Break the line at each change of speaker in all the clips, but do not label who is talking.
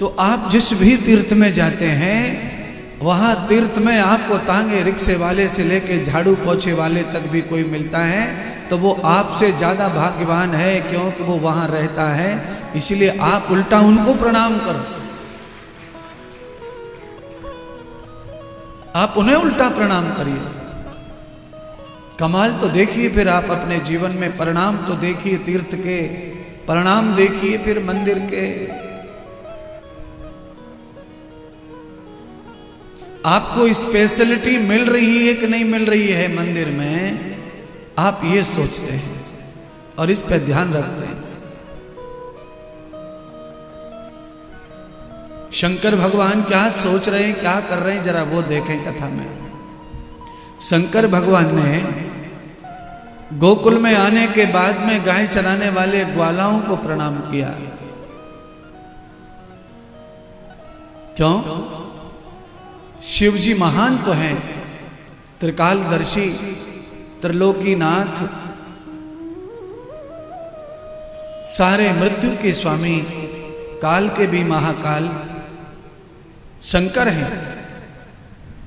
तो आप जिस भी तीर्थ में जाते हैं, वहां तीर्थ में आपको तांगे रिक्शे वाले से लेके झाड़ू पोछे वाले तक भी कोई मिलता है तो वो आपसे ज्यादा भाग्यवान है, क्योंकि वो वहां रहता है। इसलिए आप उल्टा उनको प्रणाम करो, आप उन्हें उल्टा प्रणाम करिए। कमाल तो देखिए फिर आप अपने जीवन में, परिणाम तो देखिए तीर्थ के, परिणाम देखिए फिर मंदिर के। आपको स्पेशलिटी मिल रही है कि नहीं मिल रही है मंदिर में, आप ये सोचते हैं और इस पे ध्यान रखते हैं। शंकर भगवान क्या सोच रहे हैं, क्या कर रहे हैं, जरा वो देखें कथा में। शंकर भगवान ने गोकुल में आने के बाद में गाय चराने वाले ग्वालाओं को प्रणाम किया। क्यों? शिव जी महान तो हैं, त्रिकालदर्शी, त्रिलोकीनाथ, सारे मृत्यु के स्वामी, काल के भी महाकाल शंकर हैं।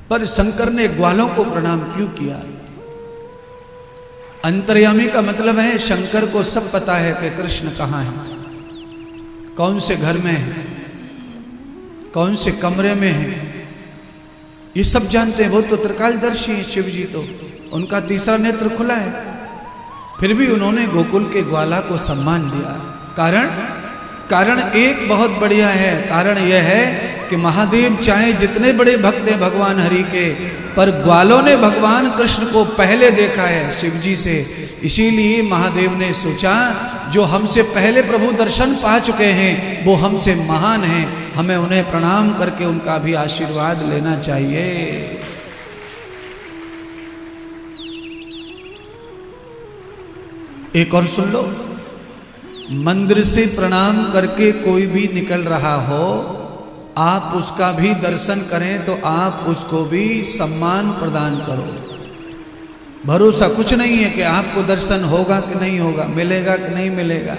पर शंकर ने ग्वालों को प्रणाम क्यों किया? अंतर्यामी का मतलब है शंकर को सब पता है कि कृष्ण कहाँ है, कौन से घर में है, कौन से कमरे में है, ये सब जानते हैं। वो तो त्रिकालदर्शी हैं शिव जी, तो उनका तीसरा नेत्र खुला है। फिर भी उन्होंने गोकुल के ग्वाला को सम्मान दिया। कारण एक बहुत बढ़िया है। कारण यह है कि महादेव चाहे जितने बड़े भक्त हैं भगवान हरि के, पर ग्वालों ने भगवान कृष्ण को पहले देखा है शिव जी से। इसीलिए महादेव ने सोचा जो हमसे पहले प्रभु दर्शन पा चुके हैं वो हमसे महान हैं, हमें उन्हें प्रणाम करके उनका भी आशीर्वाद लेना चाहिए। एक और सुन लो, मंदिर से प्रणाम करके कोई भी निकल रहा हो, आप उसका भी दर्शन करें तो आप उसको भी सम्मान प्रदान करो। भरोसा कुछ नहीं है कि आपको दर्शन होगा कि नहीं होगा, मिलेगा कि नहीं मिलेगा,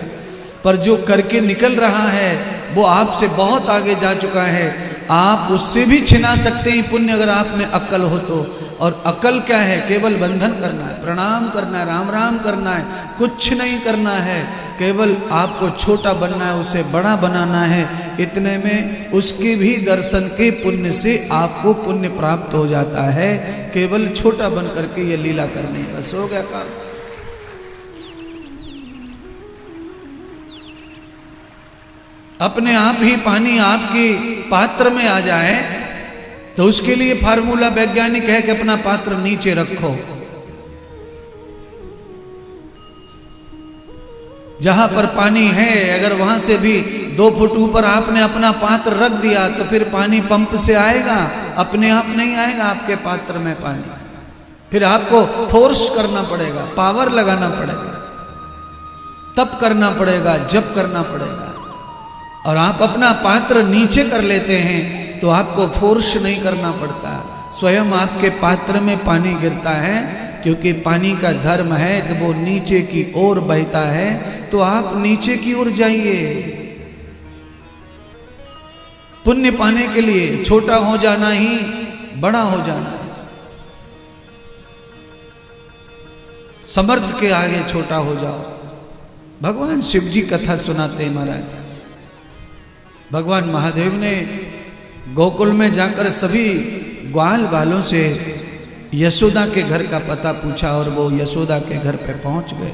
पर जो करके निकल रहा है वो आपसे बहुत आगे जा चुका है, आप उससे भी छिना सकते हैं पुण्य, अगर आप में अक्ल हो तो। और अक्ल क्या है? केवल बंधन करना है, प्रणाम करना है, राम राम करना है, कुछ नहीं करना है। केवल आपको छोटा बनना है, उसे बड़ा बनाना है। इतने में उसके भी दर्शन के पुण्य से आपको पुण्य प्राप्त हो जाता है। केवल छोटा बन करके ये लीला करनी है, बस हो गया काम। अपने आप ही पानी आपके पात्र में आ जाए तो उसके लिए फार्मूला वैज्ञानिक है कि अपना पात्र नीचे रखो। जहां पर पानी है अगर वहां से भी 2 फुट ऊपर आपने अपना पात्र रख दिया तो फिर पानी पंप से आएगा, अपने आप नहीं आएगा आपके पात्र में पानी। फिर आपको फोर्स करना पड़ेगा, पावर लगाना पड़ेगा, तप करना पड़ेगा, जप करना पड़ेगा। और आप अपना पात्र नीचे कर लेते हैं तो आपको फोर्स नहीं करना पड़ता, स्वयं आपके पात्र में पानी गिरता है। क्योंकि पानी का धर्म है कि वो नीचे की ओर बहता है, तो आप नीचे की ओर जाइए। पुण्य पाने के लिए छोटा हो जाना ही बड़ा हो जाना है। समर्थ के आगे छोटा हो जाओ। भगवान शिव जी कथा सुनाते हैं महाराज। भगवान महादेव ने गोकुल में जाकर सभी ग्वाल वालों से यशोदा के घर का पता पूछा और वो यशोदा के घर पे पहुंच गए।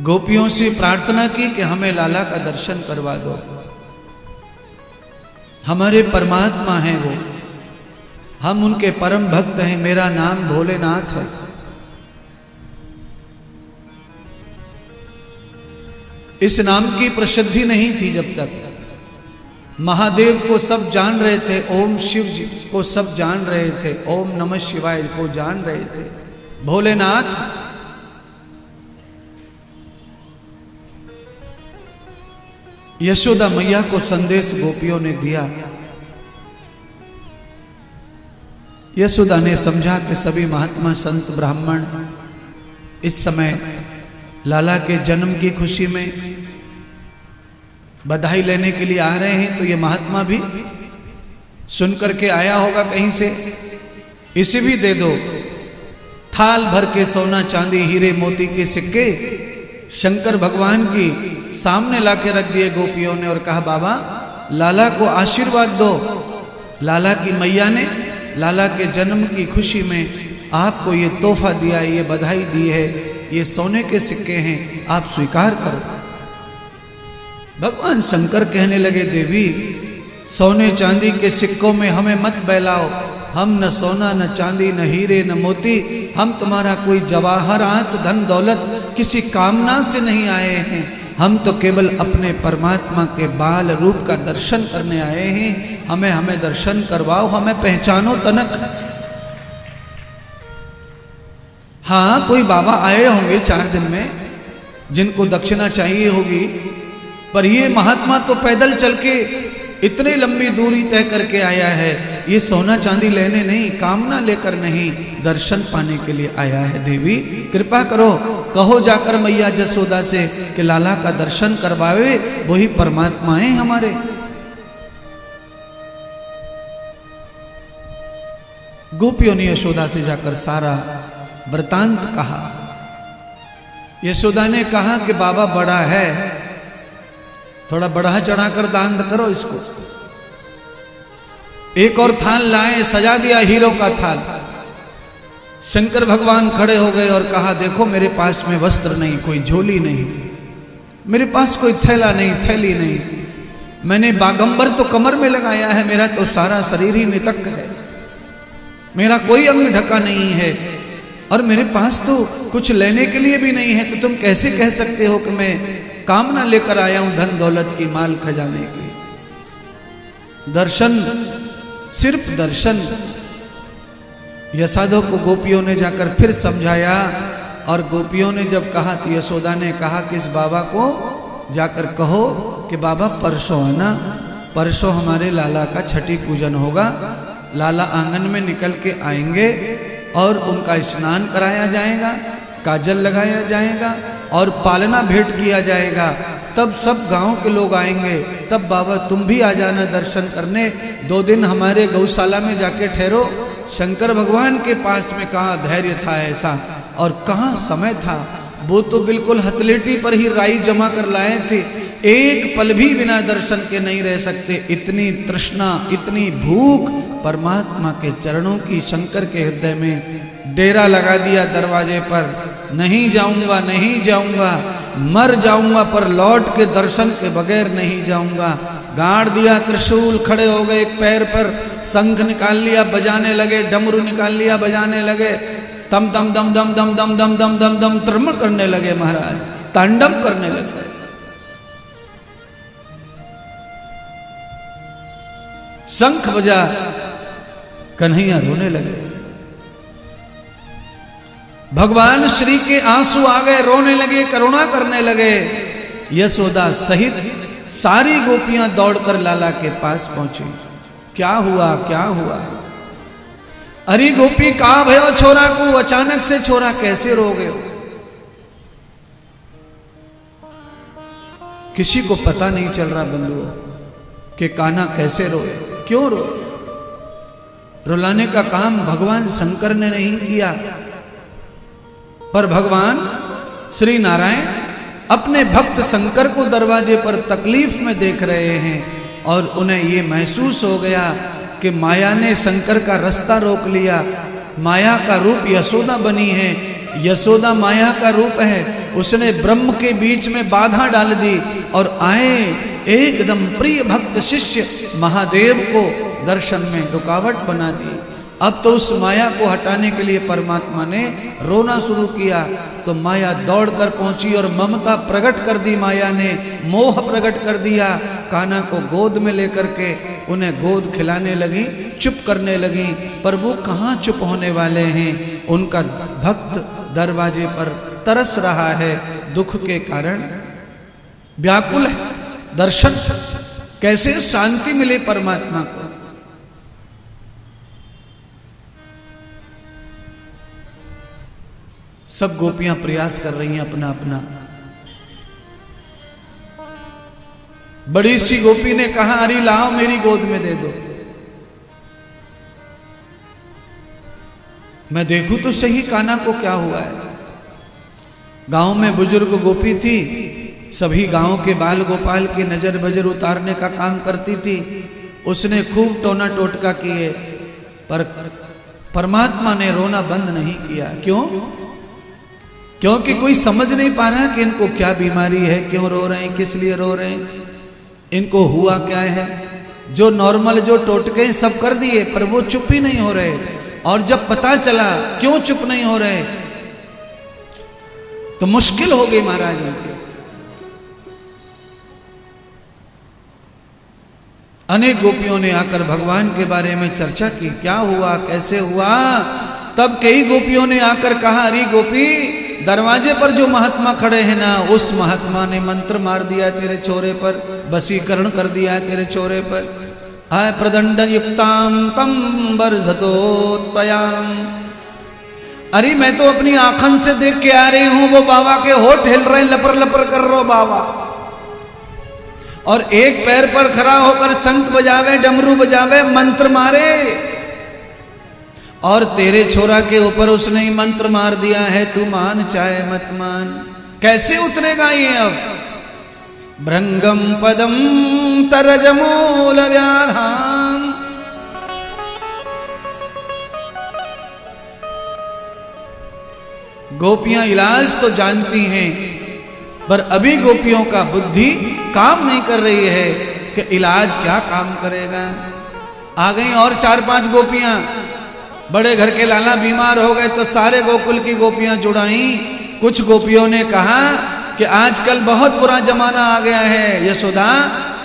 गोपियों से प्रार्थना की कि हमें लाला का दर्शन करवा दो, हमारे परमात्मा हैं वो, हम उनके परम भक्त हैं, मेरा नाम भोलेनाथ है। इस नाम की प्रसिद्धि नहीं थी जब तक। महादेव को सब जान रहे थे, ओम शिव जी को सब जान रहे थे, ओम नमः शिवाय को जान रहे थे। भोलेनाथ यशोदा मैया को संदेश गोपियों ने दिया। यशोदा ने समझा कि सभी महात्मा संत ब्राह्मण इस समय लाला के जन्म की खुशी में बधाई लेने के लिए आ रहे हैं, तो ये महात्मा भी सुन करके आया होगा कहीं से, इसे भी दे दो। थाल भर के सोना चांदी हीरे मोती के सिक्के शंकर भगवान की सामने लाके रख दिए गोपियों ने और कहा बाबा लाला को आशीर्वाद दो। लाला की मैया ने लाला के जन्म की खुशी में आपको ये तोहफा दिया, ये बधाई दी है, ये सोने के सिक्के हैं, आप स्वीकार करो। भगवान शंकर कहने लगे देवी सोने चांदी के सिक्कों में हमें मत बहलाओ, हम न सोना न चांदी न हीरे न मोती, हम तुम्हारा कोई जवाहरात धन दौलत किसी कामना से नहीं आए हैं, हम तो केवल अपने परमात्मा के बाल रूप का दर्शन करने आए हैं, हमें दर्शन करवाओ, हमें पहचानो तनक। हाँ कोई बाबा आए होंगे 4 दिन में जिनको दक्षिणा चाहिए होगी, पर ये महात्मा तो पैदल चल के इतनी लंबी दूरी तय करके आया है, ये सोना चांदी लेने नहीं, कामना लेकर नहीं, दर्शन पाने के लिए आया है। देवी कृपा करो, कहो जाकर मैया जसोदा से कि लाला का दर्शन करवावे, वही परमात्मा है हमारे। गोपियों ने यशोदा से जाकर सारा वृतांत कहा। यशोदा ने कहा कि बाबा बड़ा है, थोड़ा बढ़ा चढ़ाकर दान करो इसको। एक और थाल लाए, सजा दिया हीरो का थाल। शंकर भगवान खड़े हो गए और कहा देखो मेरे पास में वस्त्र नहीं, कोई झोली नहीं, मेरे पास कोई थैला नहीं, थैली नहीं, मैंने बागंबर तो कमर में लगाया है, मेरा तो सारा शरीर ही नितक है, मेरा कोई अंग ढका नहीं है, और मेरे पास तो कुछ लेने के लिए भी नहीं है, तो तुम कैसे कह सकते हो कि मैं कामना लेकर आया हूं धन दौलत की, माल खजाने की। दर्शन, सिर्फ दर्शन। यशोदा को गोपियों ने जाकर फिर समझाया, और गोपियों ने जब कहा तो यशोदा ने कहा कि इस बाबा को जाकर कहो कि बाबा परसों आना, परसों हमारे लाला का छठी पूजन होगा, लाला आंगन में निकल के आएंगे और उनका स्नान कराया जाएगा, काजल लगाया जाएगा और पालना भेंट किया जाएगा, तब सब गांव के लोग आएंगे, तब बाबा तुम भी आ जाना दर्शन करने, 2 दिन हमारे गौशाला में जाके ठहरो। शंकर भगवान के पास में कहाँ धैर्य था ऐसा, और कहाँ समय था, वो तो बिल्कुल हथलेटी पर ही राई जमा कर लाए थे, एक पल भी बिना दर्शन के नहीं रह सकते, इतनी तृष्णा, इतनी भूख परमात्मा के चरणों की। शंकर के हृदय में डेरा लगा दिया दरवाजे पर, नहीं जाऊंगा, नहीं जाऊंगा, मर जाऊंगा पर लौट के दर्शन के बगैर नहीं जाऊंगा। गाड़ दिया त्रिशूल, खड़े हो गए एक पैर पर, शंख निकाल लिया बजाने लगे, डमरू निकाल लिया बजाने लगे, तम दम दम दम दम दम दम दम दम दम त्रमण करने लगे महाराज, तांडव करने लगे। शंख बजा, कन्हैया रोने लगे, भगवान श्री के आंसू आ गए, रोने लगे, करुणा करने लगे। यशोदा सहित सारी गोपियां दौड़कर लाला के पास पहुंची। क्या हुआ, क्या हुआ? अरे गोपी कहा भयो छोरा को, अचानक से छोरा कैसे रो गए? किसी को पता नहीं चल रहा बंधुओं कि कान्हा कैसे रोए, क्यों रोए। रुलाने का काम भगवान शंकर ने नहीं किया, पर भगवान श्री नारायण अपने भक्त शंकर को दरवाजे पर तकलीफ में देख रहे हैं, और उन्हें ये महसूस हो गया कि माया ने शंकर का रास्ता रोक लिया। माया का रूप यशोदा बनी है, यशोदा माया का रूप है, उसने ब्रह्म के बीच में बाधा डाल दी, और आए एकदम प्रिय भक्त शिष्य महादेव को दर्शन में रुकावट बना दी। अब तो उस माया को हटाने के लिए परमात्मा ने रोना शुरू किया, तो माया दौड़कर पहुंची और ममता प्रकट कर दी, माया ने मोह प्रकट कर दिया। कान्हा को गोद में लेकर के उन्हें गोद खिलाने लगी, चुप करने लगी, पर वो कहाँ चुप होने वाले हैं। उनका भक्त दरवाजे पर तरस रहा है, दुख के कारण व्याकुल है। दर्शन कैसे शांति मिले परमात्मा को। सब गोपियां प्रयास कर रही हैं अपना अपना। बड़ी सी गोपी ने कहा, अरे लाओ मेरी गोद में दे दो, मैं देखूं तो सही कान्हा को क्या हुआ है। गांव में बुजुर्ग गोपी थी, सभी गांव के बाल गोपाल की नजर बजर उतारने का काम करती थी। उसने खूब टोना टोटका किए, पर परमात्मा ने रोना बंद नहीं किया। क्यों? क्योंकि कोई समझ नहीं पा रहा कि इनको क्या बीमारी है, क्यों रो रहे हैं, किस लिए रो रहे हैं, इनको हुआ क्या है। जो नॉर्मल जो टोटके सब कर दिए, पर वो चुप ही नहीं हो रहे। और जब पता चला क्यों चुप नहीं हो रहे, तो मुश्किल हो गई महाराज उनकी। अनेक गोपियों ने आकर भगवान के बारे में चर्चा की, क्या हुआ, कैसे हुआ। तब कई गोपियों ने आकर कहा, अरे गोपी, दरवाजे पर जो महात्मा खड़े हैं ना, उस महात्मा ने मंत्र मार दिया तेरे छोरे पर, वशीकरण कर दिया तेरे छोरे पर। आय प्रदंड युक्ताम तम बरझतोत्पयाम। अरे मैं तो अपनी आंखन से देख के आ रही हूं, वो बाबा के होठ हिल रहे, लपर लपर कर रहे बाबा, और एक पैर पर खड़ा होकर शंख बजावे, डमरू बजावे, मंत्र मारे। और तेरे छोरा के ऊपर उसने ही मंत्र मार दिया है, तू मान चाहे मत मान। कैसे उतरेगा ये अब? भृंगम पदम तरजमूल व्याधाम। गोपियां इलाज तो जानती हैं, पर अभी गोपियों का बुद्धि काम नहीं कर रही है कि इलाज क्या काम करेगा। आ गई और 4-5 गोपियां। बड़े घर के लाला बीमार हो गए तो सारे गोकुल की गोपियां जुड़ाई। कुछ गोपियों ने कहा कि आजकल बहुत बुरा जमाना आ गया है यशोदा,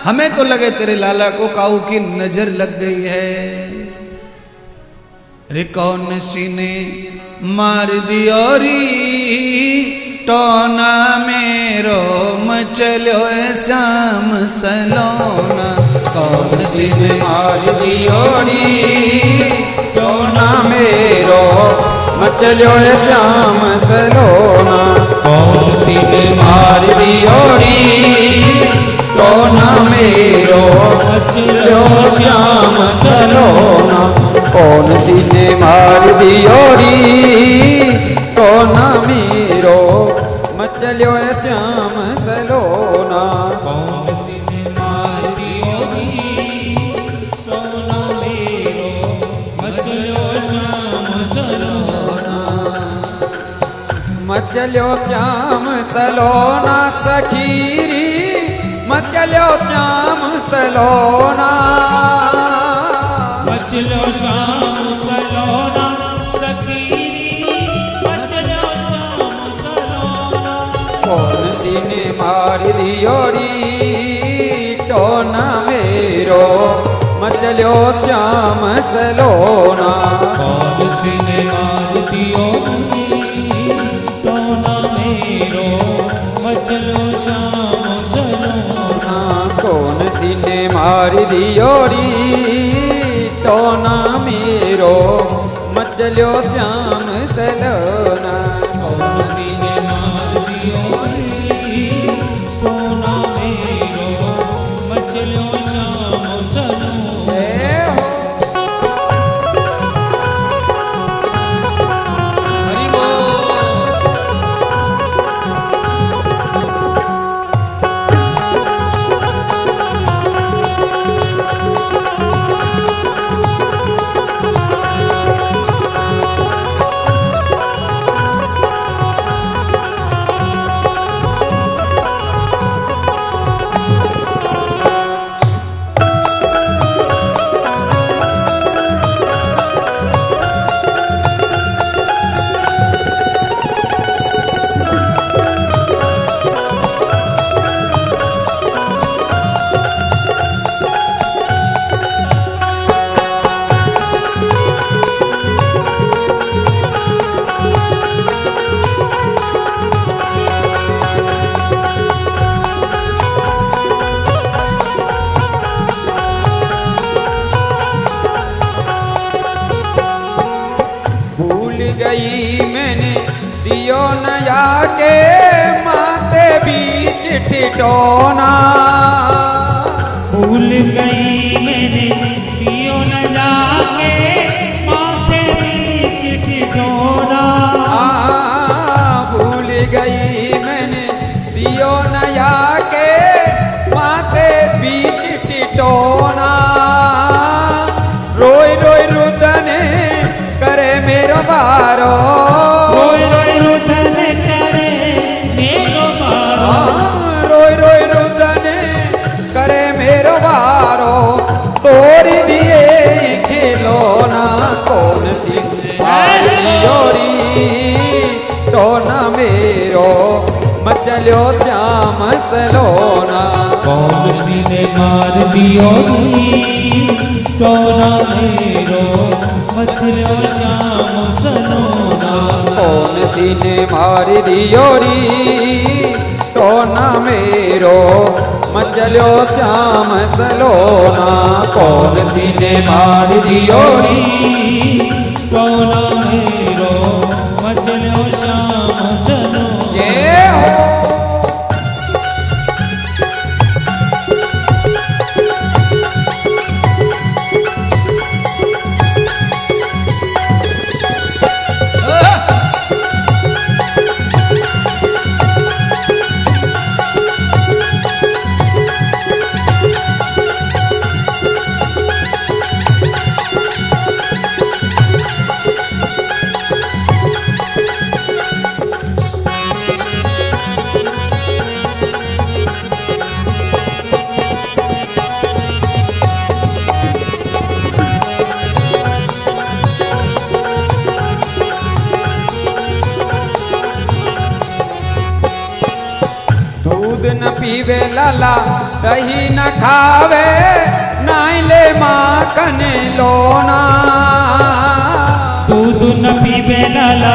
हमें तो लगे तेरे लाला को काऊ की नजर लग गई है। रे कौन सी ने मार दियोरी, टोना मेरो मचलो श्याम सलोना।
कौन सी ने मार दियोरी, टोना मेरो मचलो श्याम सलोना। कौन सी ने मार दियोरी, टोना मेरो मचलो श्याम सलोना। कौन सी ने मार दियोरी, टोना मेरो मचलो श्याम सलोना। कौन सी ने मार दियोरी, टोना मेरो मचलो श्याम सलोना। मचलो श्याम सलोना सखीरी, मचलो श्याम सलोना। मचलो श्याम सलोना सखीरी, मचलो श्याम सलोना। कौन सी ने मार दियोरी, टोना मेरो मचलो श्याम सलोना। कौन सी ने मार दियोरी, टोना मेरो मचलो श्याम सलोना। कौन सी ने मार दियोरी, टोना मेरो मचलो श्याम सलोना। कौन सी ने मार दियोरी, टोना मेरो मचलो श्याम सलोना।
हरि बोल।
गई मैंने दियो नया के माते बीच ठिठोना। दियो नया के माथे बीच टिटोना रोई रोई रुदने करे मेरो बारो
रोई रोई रुदन करे मेरो बारो
रोई रोई रुदने करे मेरो बारो तोड़ी दिए खिलौना कौन सी दियोरी तो न मेरो मचलो श्याम सलोना
कौन सी ने मार दियो तो ना मेरो मछलो श्याम सलोना
कौन सी ने मार दियोरी तो न मेरो मचलो श्याम सलोना कौन सी ने मार दियोरी
तो ना मेरो मछलो श्याम सलोना
ये हो दूध न पीवे लाला दही न खावे नाइले माखन लोना
दूध न पीवे लाला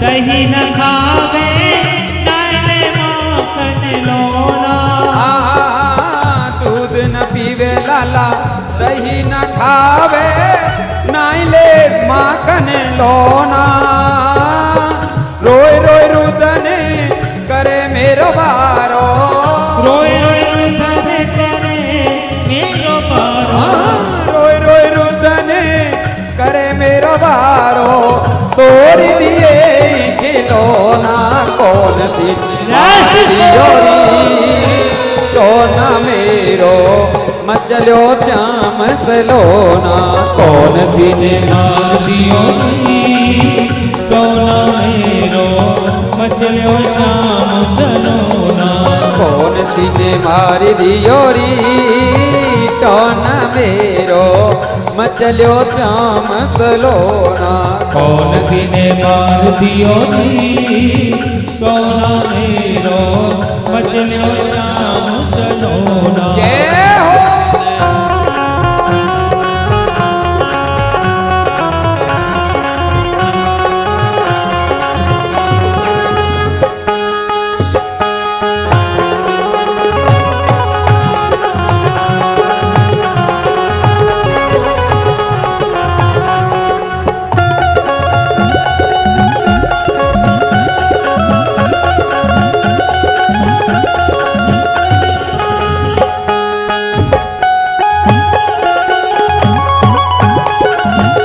दही न खावे नाले माखन लोना
दूध न पीवे लाला दही न खावे नाइले माखन लोना रोई रोई रुदने करे मेरो बारो
रोई रोई रुदन करे मेरो बारो
रोई रोई रुदने करे मेरो बारो तोड़ दिए खिलौना कौन सी दियोरी तो न मेरो मचलो श्याम सलोना
कौन सी ने मार दियो तो ना मेरो मचलो श्याम सलोना
कौन सी ने मार दियोरी तो न मेरो मचलो श्याम सलोना
कौन सी ने मार दियो तो ना मेरो मचलो श्याम सलोना
ये हो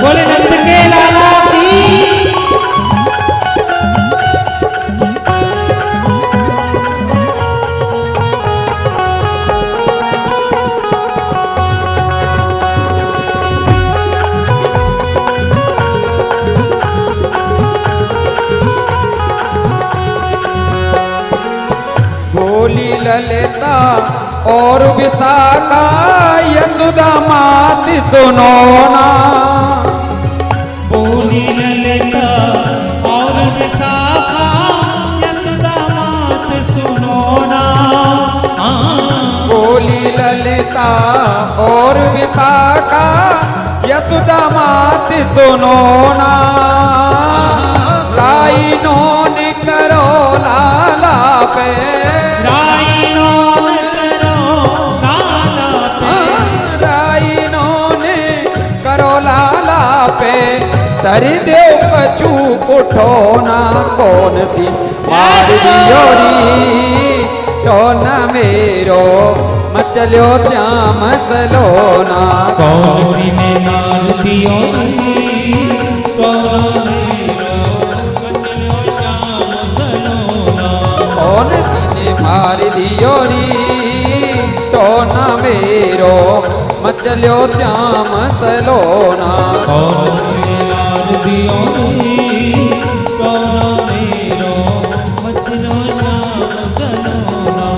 बोले नंद के लाला की
बोली ललिता और विशाखा यशोदा मात सुनो ना
बोली ललिता और विशाखा यशोदा मात सुनो ना
बोली ललिता और विशाखा यशोदा मात सुनो ना राइनो ने करो लाला पे
राइनो करो लाला पे
राइनो ने करो लाला पे तरी देव कछु उठोना कौन सी मार दियोरी तो न मेरो मचलो श्याम सलोना
कौन सी ने मार दियो कौन मेरो मचलो श्याम सलोना
कौन सी ने मार दियो री तो न मेरो मचलो श्याम सलोना
कौन से मार दियो रे कौन मेरो मचलो श्याम सलोना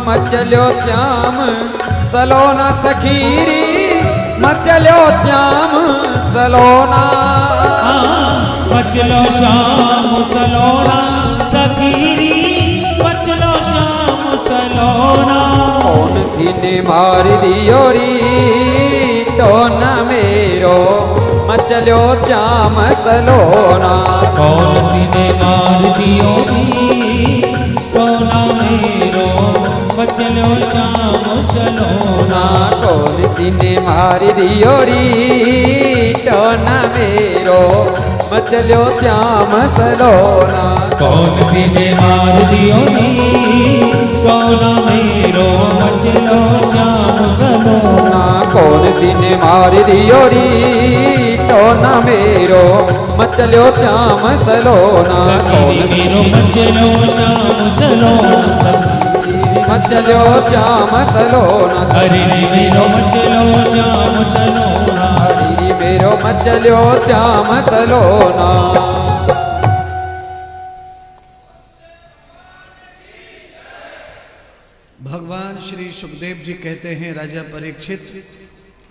मचलो श्याम सलोना सखीरी मचलो श्याम सलोना
मचलो श्याम सलोना सखीरी मचलो श्याम सलोना
कौन सी ने मार दियो री तो न मेरो मचलो श्याम सलोना
कौन सी ने मार दियो रे कौन मेरो मचलो श्याम सलोना
कौन सी ने मार दियो री तो न मेरो मचलो श्याम सलोना
कौन सी ने मार दियो रे कौन मेरो मचलो श्याम सलोना
कौन सी ने मार दियो री तो न मेरो मचलो श्याम सलोना
सखीरी मेरो मचलो श्याम सलोना
मचलो श्याम सलोना
हरि मेरो मचलो श्याम सलोना
हरि मेरो मचलो श्याम सलोना।
भगवान श्री सुखदेव जी कहते हैं राजा परीक्षित,